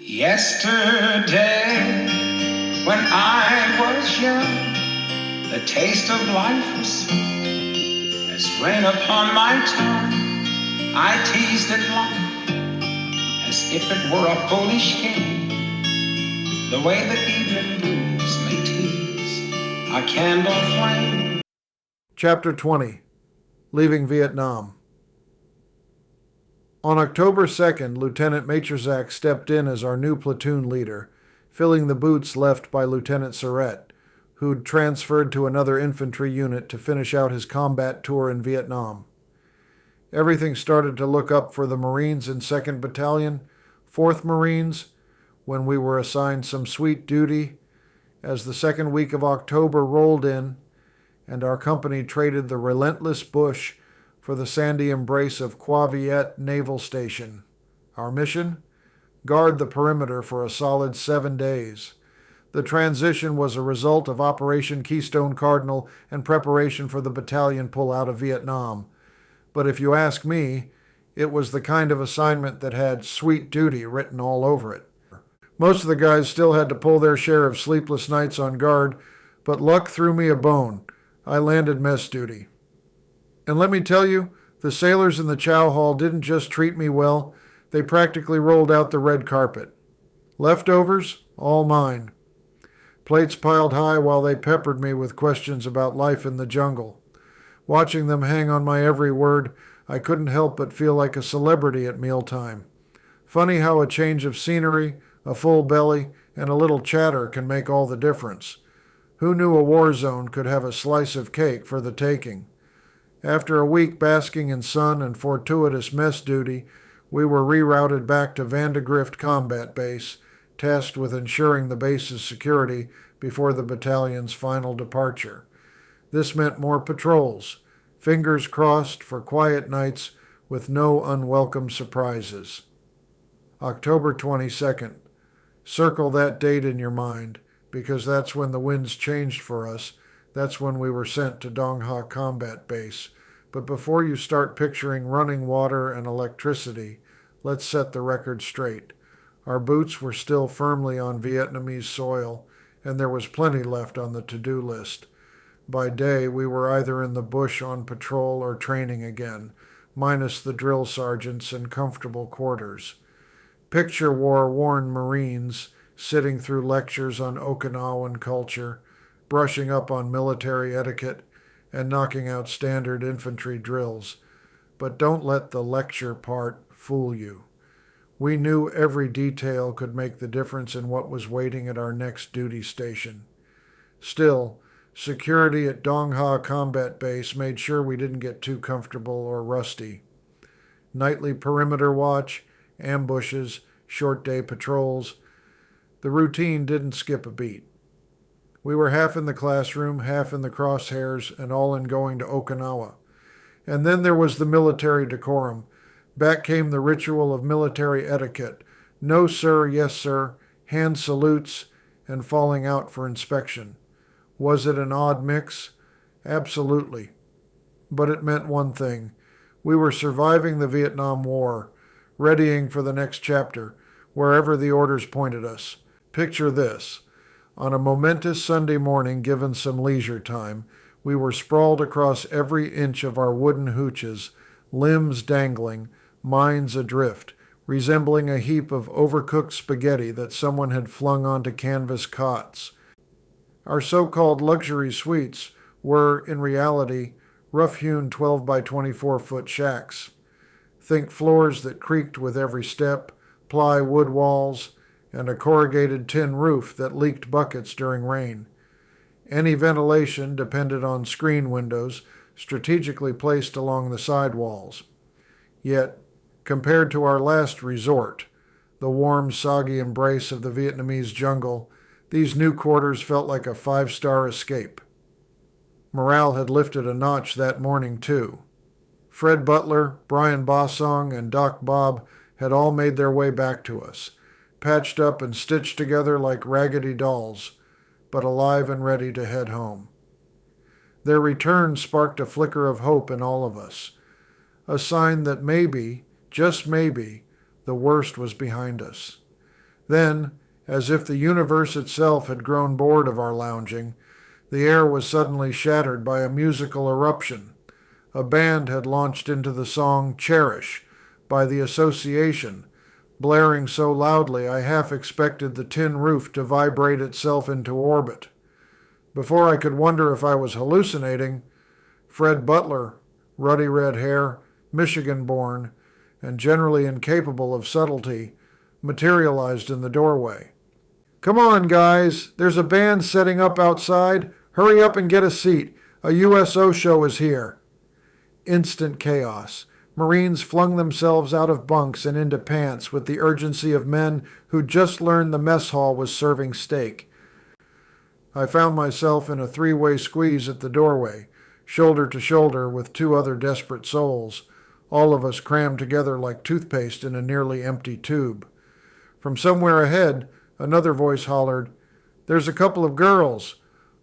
Yesterday, when I was young, the taste of life was sweet as rain upon my tongue. I teased at life as if it were a foolish game, the way the evening breeze may tease a candle flame. Chapter 20. Leaving Vietnam. On October 2nd, Lieutenant Matrzak stepped in as our new platoon leader, filling the boots left by Lieutenant Surratt, who'd transferred to another infantry unit to finish out his combat tour in Vietnam. Everything started to look up for the Marines in 2nd Battalion, 4th Marines, when we were assigned some sweet duty, as the second week of October rolled in, and our company traded the relentless bush for the sandy embrace of Qua Viet Naval Station. Our mission? Guard the perimeter for a solid 7 days. The transition was a result of Operation Keystone Cardinal and preparation for the battalion pull out of Vietnam. But if you ask me, it was the kind of assignment that had sweet duty written all over it. Most of the guys still had to pull their share of sleepless nights on guard, but luck threw me a bone. I landed mess duty. And let me tell you, the sailors in the chow hall didn't just treat me well, they practically rolled out the red carpet. Leftovers? All mine. Plates piled high while they peppered me with questions about life in the jungle. Watching them hang on my every word, I couldn't help but feel like a celebrity at mealtime. Funny how a change of scenery, a full belly, and a little chatter can make all the difference. Who knew a war zone could have a slice of cake for the taking? After a week basking in sun and fortuitous mess duty, we were rerouted back to Vandegrift Combat Base, tasked with ensuring the base's security before the battalion's final departure. This meant more patrols, fingers crossed for quiet nights with no unwelcome surprises. October 22nd. Circle that date in your mind, because that's when the winds changed for us. That's when we were sent to Dong Ha Combat Base. But before you start picturing running water and electricity, let's set the record straight. Our boots were still firmly on Vietnamese soil, and there was plenty left on the to-do list. By day, we were either in the bush on patrol or training again, minus the drill sergeants and comfortable quarters. Picture war-worn Marines sitting through lectures on Okinawan culture, brushing up on military etiquette, and knocking out standard infantry drills. But don't let the lecture part fool you. We knew every detail could make the difference in what was waiting at our next duty station. Still, security at Dong Ha Combat Base made sure we didn't get too comfortable or rusty. Nightly perimeter watch, ambushes, short day patrols. The routine didn't skip a beat. We were half in the classroom, half in the crosshairs, and all in going to Okinawa. And then there was the military decorum. Back came the ritual of military etiquette. No sir, yes sir, hand salutes, and falling out for inspection. Was it an odd mix? Absolutely. But it meant one thing. We were surviving the Vietnam War, readying for the next chapter, wherever the orders pointed us. Picture this. On a momentous Sunday morning, given some leisure time, we were sprawled across every inch of our wooden hooches, limbs dangling, minds adrift, resembling a heap of overcooked spaghetti that someone had flung onto canvas cots. Our so-called luxury suites were, in reality, rough-hewn 12 by 24-foot shacks. Think floors that creaked with every step, plywood walls, and a corrugated tin roof that leaked buckets during rain. Any ventilation depended on screen windows strategically placed along the side walls. Yet, compared to our last resort, the warm, soggy embrace of the Vietnamese jungle, these new quarters felt like a 5-star escape. Morale had lifted a notch that morning, too. Fred Butler, Brian Bossong, and Doc Bob had all made their way back to us, patched up and stitched together like raggedy dolls, but alive and ready to head home. Their return sparked a flicker of hope in all of us, a sign that maybe, just maybe, the worst was behind us. Then, as if the universe itself had grown bored of our lounging, the air was suddenly shattered by a musical eruption. A band had launched into the song Cherish by The Association, blaring so loudly I half expected the tin roof to vibrate itself into orbit. Before I could wonder if I was hallucinating, Fred Butler, ruddy red hair, Michigan-born, and generally incapable of subtlety, materialized in the doorway. "Come on, guys. There's a band setting up outside. Hurry up and get a seat. A USO show is here." Instant chaos. Marines flung themselves out of bunks and into pants with the urgency of men who'd just learned the mess hall was serving steak. I found myself in a three-way squeeze at the doorway, shoulder to shoulder with two other desperate souls, all of us crammed together like toothpaste in a nearly empty tube. From somewhere ahead, another voice hollered, "There's a couple of girls.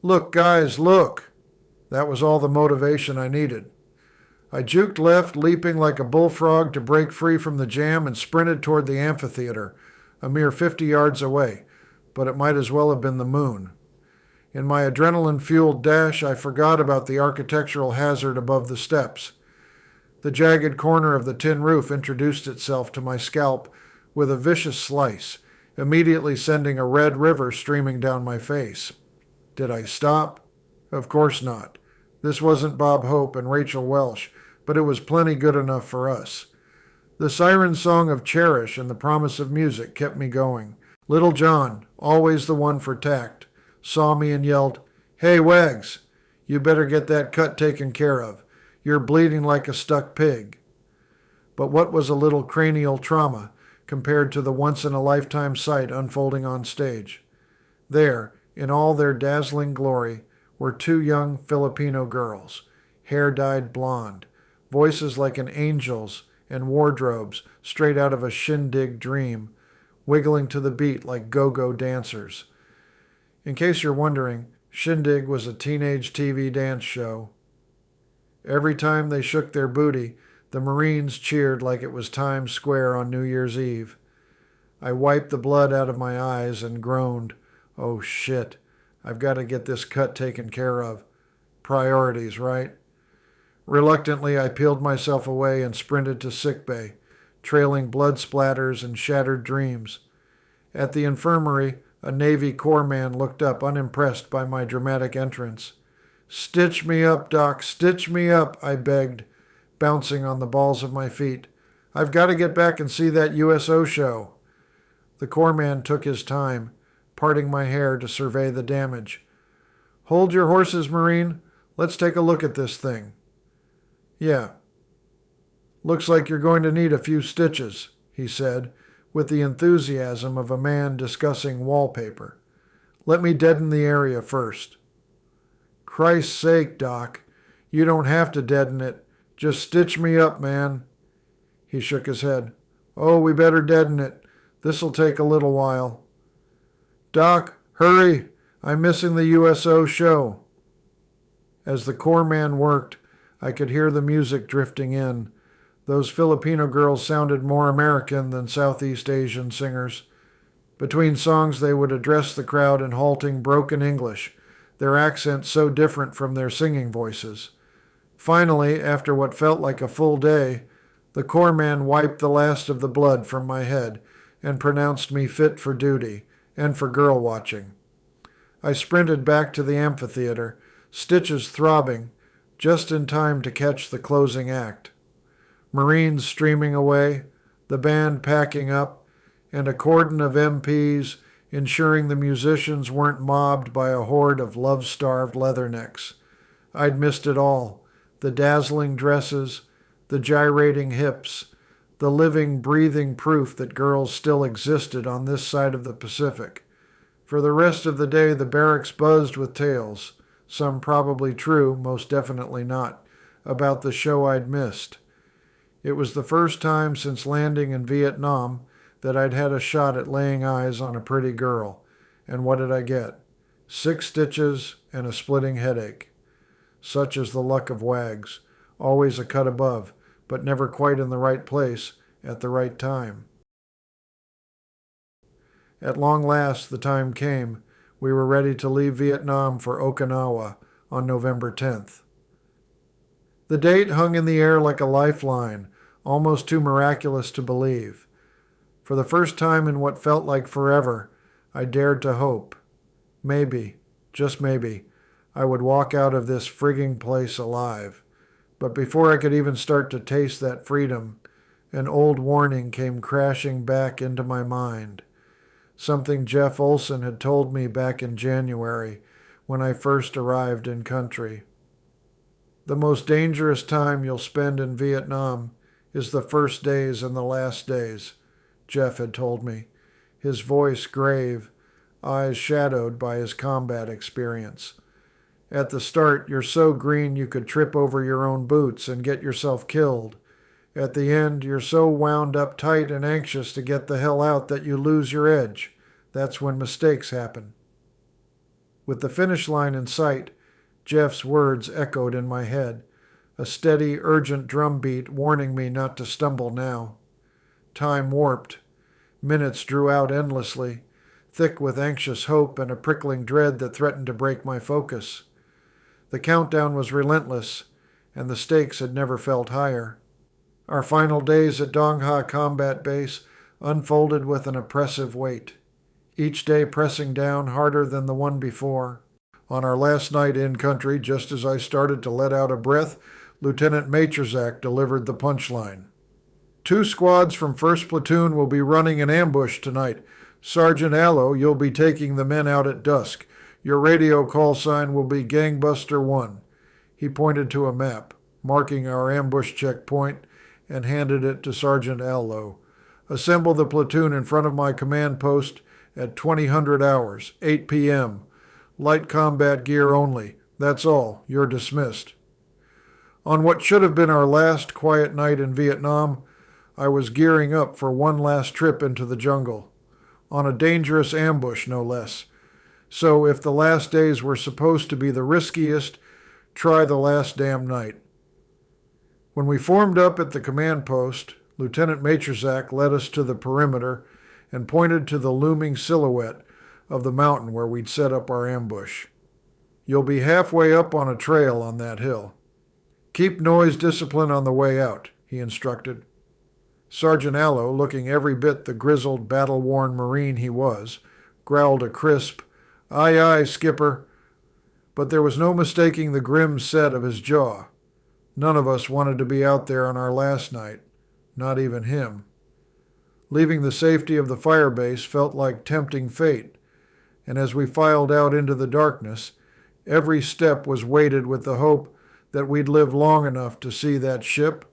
Look, guys, look." That was all the motivation I needed. I juked left, leaping like a bullfrog to break free from the jam, and sprinted toward the amphitheater, a mere 50 yards away, but it might as well have been the moon. In my adrenaline-fueled dash, I forgot about the architectural hazard above the steps. The jagged corner of the tin roof introduced itself to my scalp with a vicious slice, immediately sending a red river streaming down my face. Did I stop? Of course not. This wasn't Bob Hope and Rachel Welsh, but it was plenty good enough for us. The siren song of Cherish and the promise of music kept me going. Little John, always the one for tact, saw me and yelled, "Hey, Wags, you better get that cut taken care of. You're bleeding like a stuck pig." But what was a little cranial trauma compared to the once-in-a-lifetime sight unfolding on stage? There, in all their dazzling glory, were two young Filipino girls, hair dyed blonde, voices like an angel's, and wardrobes straight out of a shindig dream, wiggling to the beat like go-go dancers. In case you're wondering, Shindig was a teenage TV dance show. Every time they shook their booty, the Marines cheered like it was Times Square on New Year's Eve. I wiped the blood out of my eyes and groaned, "Oh shit, I've got to get this cut taken care of. Priorities, right?" Reluctantly, I peeled myself away and sprinted to sickbay, trailing blood splatters and shattered dreams. At the infirmary, a Navy Corps man looked up, unimpressed by my dramatic entrance. "Stitch me up, Doc, stitch me up," I begged, bouncing on the balls of my feet. "I've got to get back and see that USO show." The Corps man took his time, parting my hair to survey the damage. "Hold your horses, Marine. Let's take a look at this thing." "Yeah. Looks like you're going to need a few stitches," he said, with the enthusiasm of a man discussing wallpaper. "Let me deaden the area first." "Christ's sake, Doc, you don't have to deaden it. Just stitch me up, man." He shook his head. "Oh, we better deaden it. This'll take a little while." "Doc, hurry! I'm missing the USO show." As the Corps man worked, I could hear the music drifting in. Those Filipino girls sounded more American than Southeast Asian singers. Between songs, they would address the crowd in halting, broken English, their accents so different from their singing voices. Finally, after what felt like a full day, the Corps man wiped the last of the blood from my head and pronounced me fit for duty and for girl watching. I sprinted back to the amphitheater, stitches throbbing, just in time to catch the closing act. Marines streaming away, the band packing up, and a cordon of MPs ensuring the musicians weren't mobbed by a horde of love-starved leathernecks. I'd missed it all: the dazzling dresses, the gyrating hips, the living, breathing proof that girls still existed on this side of the Pacific. For the rest of the day, the barracks buzzed with tales, some probably true, most definitely not, about the show I'd missed. It was the first time since landing in Vietnam that I'd had a shot at laying eyes on a pretty girl. And what did I get? 6 stitches and a splitting headache. Such is the luck of Wags. Always a cut above, but never quite in the right place at the right time. At long last, the time came. We were ready to leave Vietnam for Okinawa on November 10th. The date hung in the air like a lifeline, almost too miraculous to believe. For the first time in what felt like forever, I dared to hope. Maybe, just maybe, I would walk out of this frigging place alive. But before I could even start to taste that freedom, an old warning came crashing back into my mind. Something Jeff Olson had told me back in January when I first arrived in country. The most dangerous time you'll spend in Vietnam is the first days and the last days, Jeff had told me, his voice grave, eyes shadowed by his combat experience. At the start, you're so green you could trip over your own boots and get yourself killed. At the end, you're so wound up tight and anxious to get the hell out that you lose your edge. That's when mistakes happen. With the finish line in sight, Jeff's words echoed in my head, a steady, urgent drumbeat warning me not to stumble now. Time warped. Minutes drew out endlessly, thick with anxious hope and a prickling dread that threatened to break my focus. The countdown was relentless, and the stakes had never felt higher. Our final days at Dong Ha Combat Base unfolded with an oppressive weight, each day pressing down harder than the one before. On our last night in country, just as I started to let out a breath, Lieutenant Majorzak delivered the punchline. 2 squads from 1st Platoon will be running an ambush tonight. Sergeant Allo, you'll be taking the men out at dusk. Your radio call sign will be Gangbuster 1. He pointed to a map, marking our ambush checkpoint, and handed it to Sergeant Allo. Assemble the platoon in front of my command post at 2000 hours, 8 p.m. Light combat gear only. That's all. You're dismissed. On what should have been our last quiet night in Vietnam, I was gearing up for one last trip into the jungle. On a dangerous ambush, no less. So if the last days were supposed to be the riskiest, try the last damn night. When we formed up at the command post, Lieutenant Majorzak led us to the perimeter and pointed to the looming silhouette of the mountain where we'd set up our ambush. You'll be halfway up on a trail on that hill. Keep noise discipline on the way out, he instructed. Sergeant Allo, looking every bit the grizzled, battle-worn Marine he was, growled a crisp, "Aye, aye, skipper." But there was no mistaking the grim set of his jaw. None of us wanted to be out there on our last night, not even him. Leaving the safety of the fire base felt like tempting fate, and as we filed out into the darkness, every step was weighted with the hope that we'd live long enough to see that ship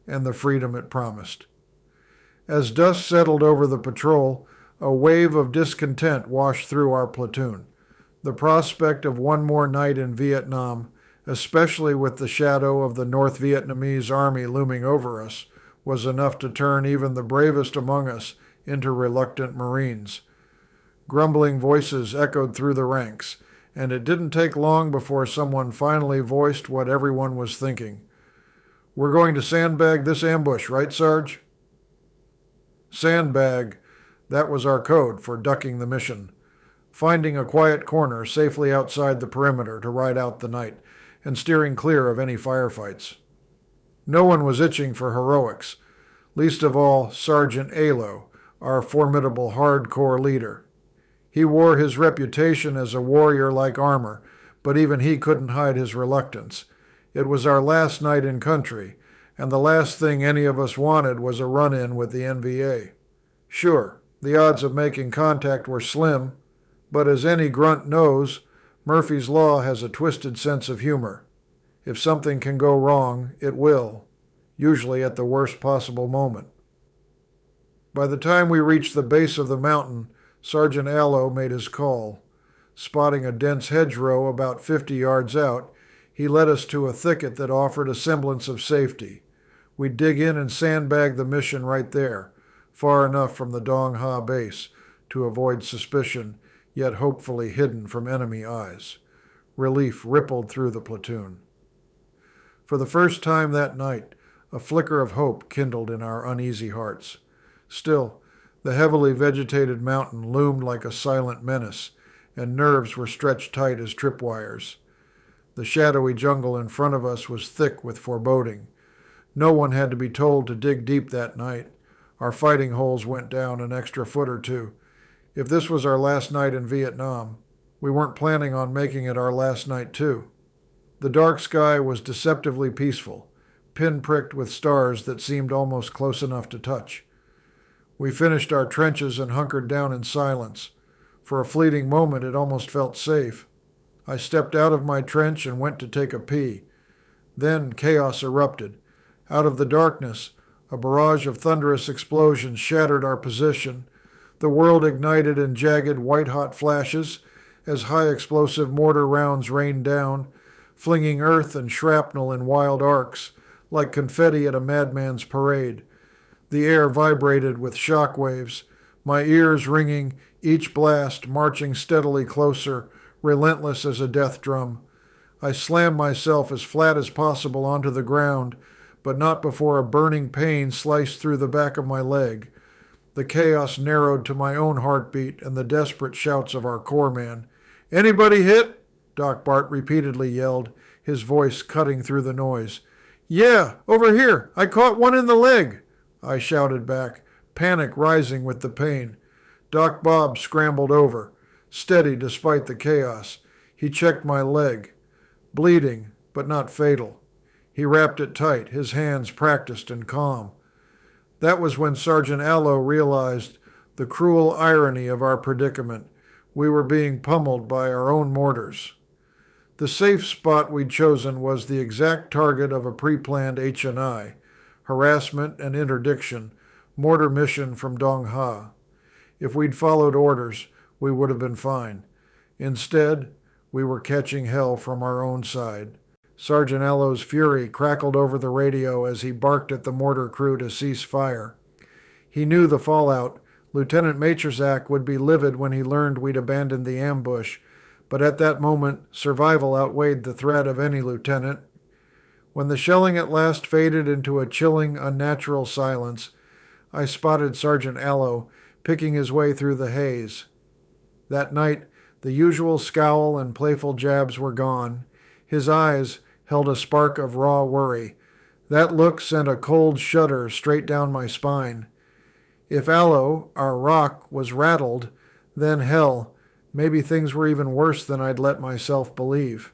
and the freedom it promised. As dust settled over the patrol, a wave of discontent washed through our platoon. The prospect of one more night in Vietnam, especially with the shadow of the North Vietnamese army looming over us, was enough to turn even the bravest among us into reluctant Marines. Grumbling voices echoed through the ranks, and it didn't take long before someone finally voiced what everyone was thinking. "We're going to sandbag this ambush, right, Sarge?" Sandbag, that was our code for ducking the mission. Finding a quiet corner safely outside the perimeter to ride out the night, and steering clear of any firefights. No one was itching for heroics, least of all Sergeant Alo, our formidable hardcore leader. He wore his reputation as a warrior like armor, but even he couldn't hide his reluctance. It was our last night in country, and the last thing any of us wanted was a run-in with the NVA. Sure, the odds of making contact were slim, but as any grunt knows, Murphy's Law has a twisted sense of humor. If something can go wrong, it will, usually at the worst possible moment. By the time we reached the base of the mountain, Sergeant Allo made his call. Spotting a dense hedgerow about 50 yards out, he led us to a thicket that offered a semblance of safety. We'd dig in and sandbag the mission right there, far enough from the Dong Ha base to avoid suspicion, yet hopefully hidden from enemy eyes. Relief rippled through the platoon. For the first time that night, a flicker of hope kindled in our uneasy hearts. Still, The heavily vegetated mountain loomed like a silent menace, and nerves were stretched tight as tripwires. The shadowy jungle in front of us was thick with foreboding. No one had to be told to dig deep that night. Our fighting holes went down an extra foot or two. If this was our last night in Vietnam, we weren't planning on making it our last night too. The dark sky was deceptively peaceful, pinpricked with stars that seemed almost close enough to touch. We finished our trenches and hunkered down in silence. For a fleeting moment, it almost felt safe. I stepped out of my trench and went to take a pee. Then chaos erupted. Out of the darkness, a barrage of thunderous explosions shattered our position. The world ignited in jagged, white-hot flashes as high-explosive mortar rounds rained down, flinging earth and shrapnel in wild arcs, like confetti at a madman's parade. The air vibrated with shock waves, my ears ringing, each blast marching steadily closer, relentless as a death drum. I slammed myself as flat as possible onto the ground, but not before a burning pain sliced through the back of my leg. The chaos narrowed to my own heartbeat and the desperate shouts of our corpsman. "Anybody hit?" Doc Bart repeatedly yelled, his voice cutting through the noise. "Yeah, over here. I caught one in the leg," I shouted back, panic rising with the pain. Doc Bob scrambled over, steady despite the chaos. He checked my leg. Bleeding, but not fatal. He wrapped it tight, his hands practiced and calm. That was when Sergeant Allo realized the cruel irony of our predicament. We were being pummeled by our own mortars. The safe spot we'd chosen was the exact target of a pre-planned H&I, harassment and interdiction, mortar mission from Dong Ha. If we'd followed orders, we would have been fine. Instead, we were catching hell from our own side. Sergeant Allo's fury crackled over the radio as he barked at the mortar crew to cease fire. He knew the fallout. Lieutenant Matroszak would be livid when he learned we'd abandoned the ambush, but at that moment, survival outweighed the threat of any lieutenant. When the shelling at last faded into a chilling, unnatural silence, I spotted Sergeant Allo picking his way through the haze. That night, the usual scowl and playful jabs were gone. His eyes held a spark of raw worry. That look sent a cold shudder straight down my spine. If Allo, our rock, was rattled, then hell, maybe things were even worse than I'd let myself believe.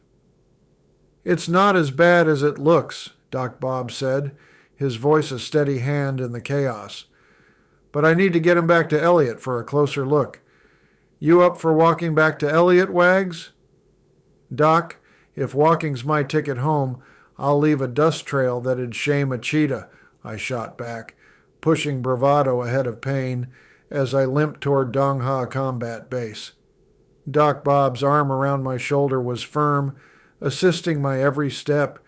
"It's not as bad as it looks," Doc Bob said, his voice a steady hand in the chaos. "But I need to get him back to Elliot for a closer look. You up for walking back to Elliot, Wags?" "Doc, if walking's my ticket home, I'll leave a dust trail that'd shame a cheetah," I shot back, pushing bravado ahead of pain as I limped toward Dong Ha Combat Base. Doc Bob's arm around my shoulder was firm, assisting my every step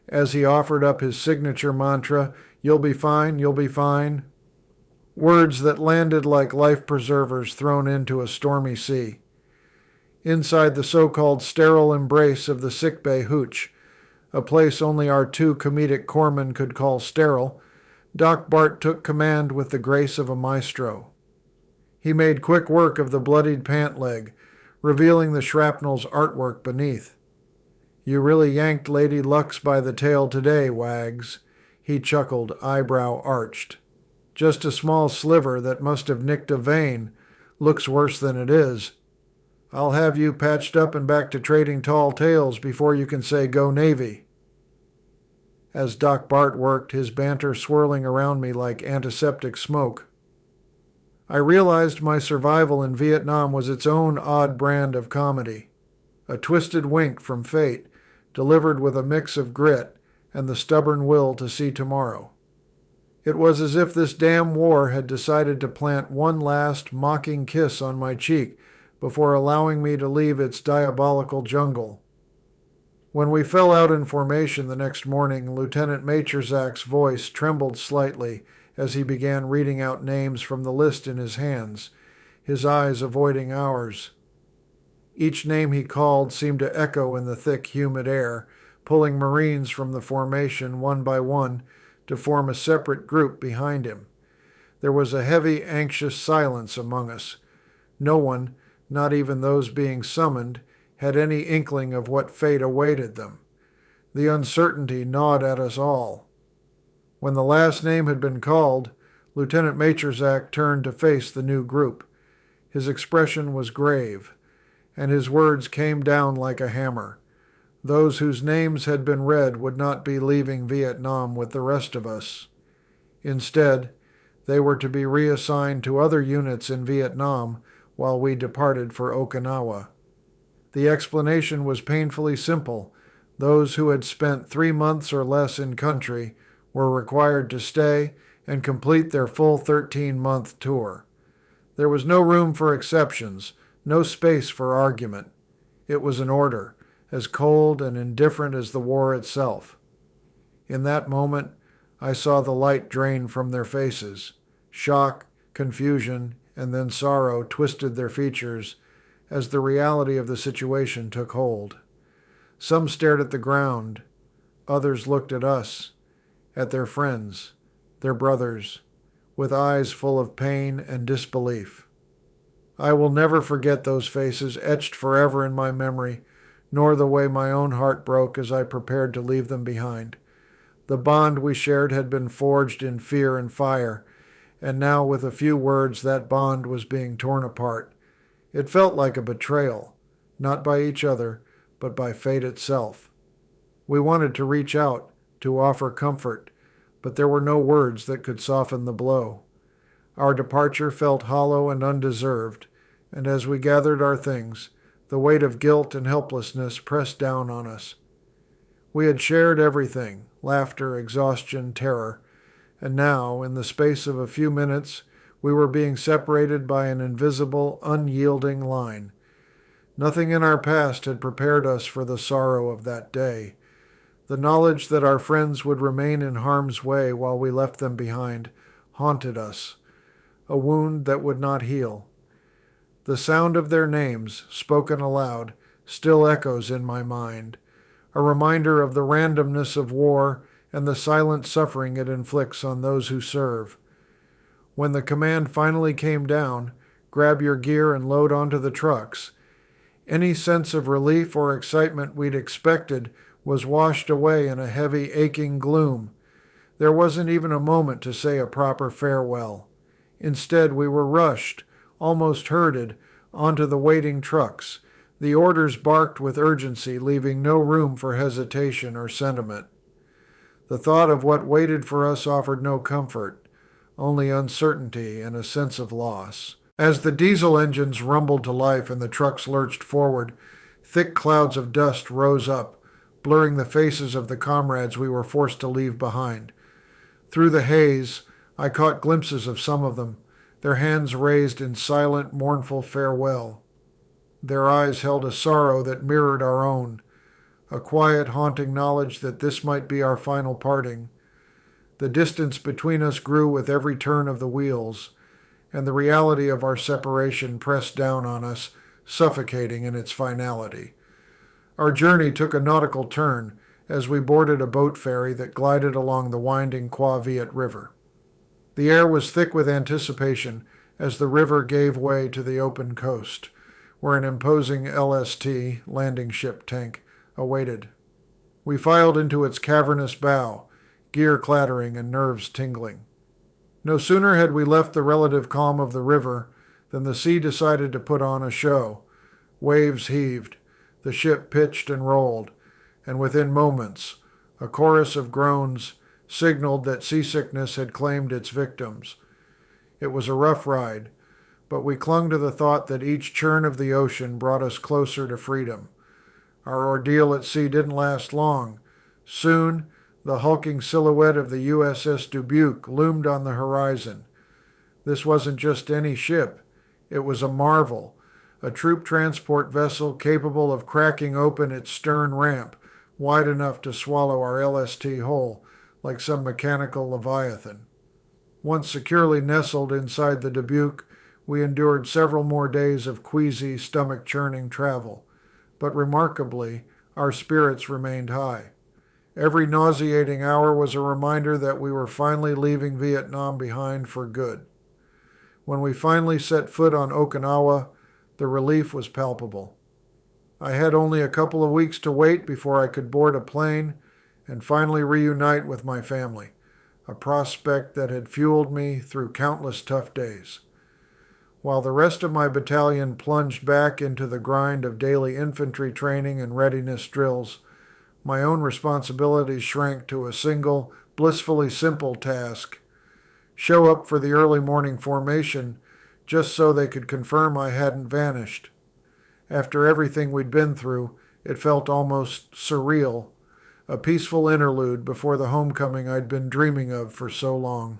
as he offered up his signature mantra, "You'll be fine, you'll be fine." Words that landed like life preservers thrown into a stormy sea. Inside the so-called sterile embrace of the sickbay hooch, a place only our two comedic corpsmen could call sterile, Doc Bart took command with the grace of a maestro. He made quick work of the bloodied pant leg, revealing the shrapnel's artwork beneath. "You really yanked Lady Lux by the tail today, Wags," he chuckled, eyebrow arched. "Just a small sliver that must have nicked a vein. Looks worse than it is. I'll have you patched up and back to trading tall tales before you can say go Navy." As Doc Bart worked, his banter swirling around me like antiseptic smoke, I realized my survival in Vietnam was its own odd brand of comedy. A twisted wink from fate, delivered with a mix of grit and the stubborn will to see tomorrow. It was as if this damn war had decided to plant one last mocking kiss on my cheek before allowing me to leave its diabolical jungle. When we fell out in formation the next morning, Lieutenant Matroszak's voice trembled slightly as he began reading out names from the list in his hands, his eyes avoiding ours. Each name he called seemed to echo in the thick, humid air, pulling Marines from the formation one by one to form a separate group behind him. There was a heavy, anxious silence among us. No one, not even those being summoned, had any inkling of what fate awaited them. The uncertainty gnawed at us all. When the last name had been called, Lieutenant Majorzak turned to face the new group. His expression was grave, and his words came down like a hammer. Those whose names had been read would not be leaving Vietnam with the rest of us. Instead, they were to be reassigned to other units in Vietnam while we departed for Okinawa. The explanation was painfully simple. Those who had spent 3 months or less in country were required to stay and complete their full 13-month tour. There was no room for exceptions, no space for argument. It was an order, as cold and indifferent as the war itself. In that moment, I saw the light drain from their faces. Shock, confusion, and then sorrow twisted their features as the reality of the situation took hold. Some stared at the ground. Others looked at us, at their friends, their brothers, with eyes full of pain and disbelief. I will never forget those faces etched forever in my memory, nor the way my own heart broke as I prepared to leave them behind. The bond we shared had been forged in fear and fire, and now with a few words that bond was being torn apart. It felt like a betrayal, not by each other, but by fate itself. We wanted to reach out, to offer comfort, but there were no words that could soften the blow. Our departure felt hollow and undeserved, and as we gathered our things, the weight of guilt and helplessness pressed down on us. We had shared everything, laughter, exhaustion, terror, and now, in the space of a few minutes, we were being separated by an invisible, unyielding line. Nothing in our past had prepared us for the sorrow of that day. The knowledge that our friends would remain in harm's way while we left them behind haunted us, a wound that would not heal. The sound of their names, spoken aloud, still echoes in my mind, a reminder of the randomness of war and the silent suffering it inflicts on those who serve. When the command finally came down, grab your gear and load onto the trucks, any sense of relief or excitement we'd expected was washed away in a heavy, aching gloom. There wasn't even a moment to say a proper farewell. Instead, we were rushed, almost herded, onto the waiting trucks. The orders barked with urgency, leaving no room for hesitation or sentiment. The thought of what waited for us offered no comfort, only uncertainty and a sense of loss. As the diesel engines rumbled to life and the trucks lurched forward, thick clouds of dust rose up, blurring the faces of the comrades we were forced to leave behind. Through the haze, I caught glimpses of some of them, their hands raised in silent, mournful farewell. Their eyes held a sorrow that mirrored our own, a quiet, haunting knowledge that this might be our final parting. The distance between us grew with every turn of the wheels, and the reality of our separation pressed down on us, suffocating in its finality. Our journey took a nautical turn as we boarded a boat ferry that glided along the winding Qua Viet River. The air was thick with anticipation as the river gave way to the open coast, where an imposing LST, landing ship tank, awaited. We filed into its cavernous bow, gear clattering and nerves tingling. No sooner had we left the relative calm of the river than the sea decided to put on a show. Waves heaved, the ship pitched and rolled, and within moments, a chorus of groans signaled that seasickness had claimed its victims. It was a rough ride, but we clung to the thought that each churn of the ocean brought us closer to freedom. Our ordeal at sea didn't last long. Soon, the hulking silhouette of the USS Dubuque loomed on the horizon. This wasn't just any ship. It was a marvel, a troop transport vessel capable of cracking open its stern ramp, wide enough to swallow our LST whole, like some mechanical leviathan. Once securely nestled inside the Dubuque, we endured several more days of queasy, stomach-churning travel. But remarkably, our spirits remained high. Every nauseating hour was a reminder that we were finally leaving Vietnam behind for good. When we finally set foot on Okinawa, the relief was palpable. I had only a couple of weeks to wait before I could board a plane and finally reunite with my family, a prospect that had fueled me through countless tough days. While the rest of my battalion plunged back into the grind of daily infantry training and readiness drills, my own responsibilities shrank to a single, blissfully simple task: show up for the early morning formation just so they could confirm I hadn't vanished. After everything we'd been through, it felt almost surreal, a peaceful interlude before the homecoming I'd been dreaming of for so long.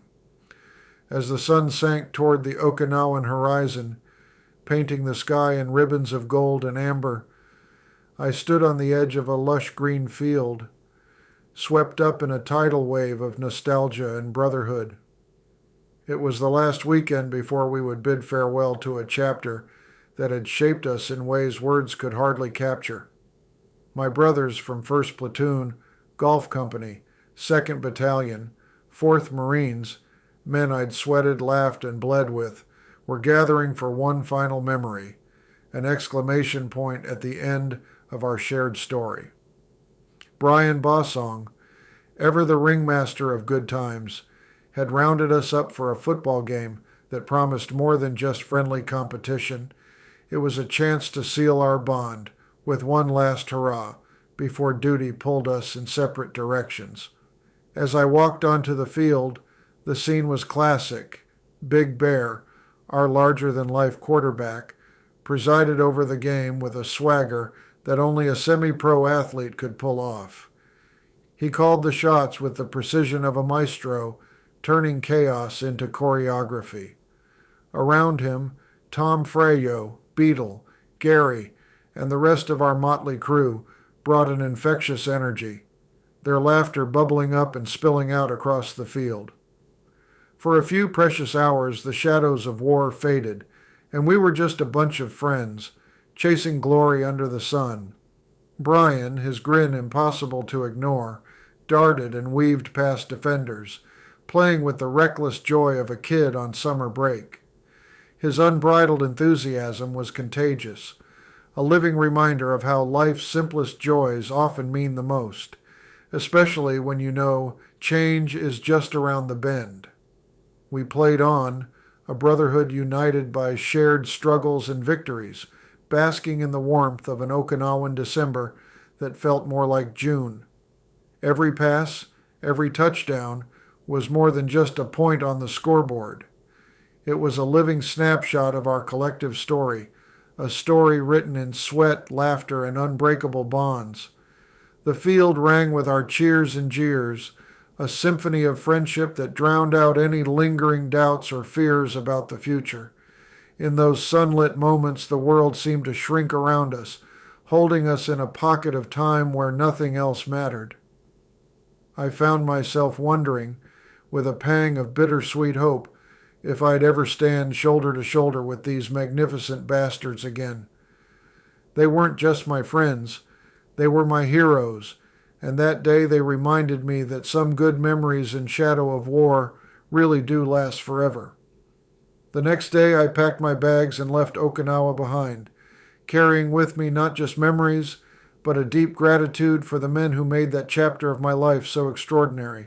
As the sun sank toward the Okinawan horizon, painting the sky in ribbons of gold and amber, I stood on the edge of a lush green field, swept up in a tidal wave of nostalgia and brotherhood. It was the last weekend before we would bid farewell to a chapter that had shaped us in ways words could hardly capture. My brothers from 1st Platoon, Golf Company, 2nd Battalion, 4th Marines, men I'd sweated, laughed, and bled with, were gathering for one final memory, an exclamation point at the end of our shared story. Brian Bossong, ever the ringmaster of good times, had rounded us up for a football game that promised more than just friendly competition. It was a chance to seal our bond with one last hurrah before duty pulled us in separate directions. As I walked onto the field, the scene was classic. Big Bear, our larger-than-life quarterback, presided over the game with a swagger that only a semi-pro athlete could pull off. He called the shots with the precision of a maestro, turning chaos into choreography. Around him, Tom Freyo, Beetle, Gary, and the rest of our motley crew brought an infectious energy, their laughter bubbling up and spilling out across the field. For a few precious hours, the shadows of war faded, and we were just a bunch of friends, chasing glory under the sun. Brian, his grin impossible to ignore, darted and weaved past defenders, playing with the reckless joy of a kid on summer break. His unbridled enthusiasm was contagious, a living reminder of how life's simplest joys often mean the most, especially when you know change is just around the bend. We played on, a brotherhood united by shared struggles and victories, basking in the warmth of an Okinawan December that felt more like June. Every pass, every touchdown, was more than just a point on the scoreboard. It was a living snapshot of our collective story, a story written in sweat, laughter, and unbreakable bonds. The field rang with our cheers and jeers, a symphony of friendship that drowned out any lingering doubts or fears about the future. In those sunlit moments, the world seemed to shrink around us, holding us in a pocket of time where nothing else mattered. I found myself wondering, with a pang of bittersweet hope, if I'd ever stand shoulder to shoulder with these magnificent bastards again. They weren't just my friends, they were my heroes, and that day they reminded me that some good memories in shadow of war really do last forever. The next day I packed my bags and left Okinawa behind, carrying with me not just memories, but a deep gratitude for the men who made that chapter of my life so extraordinary.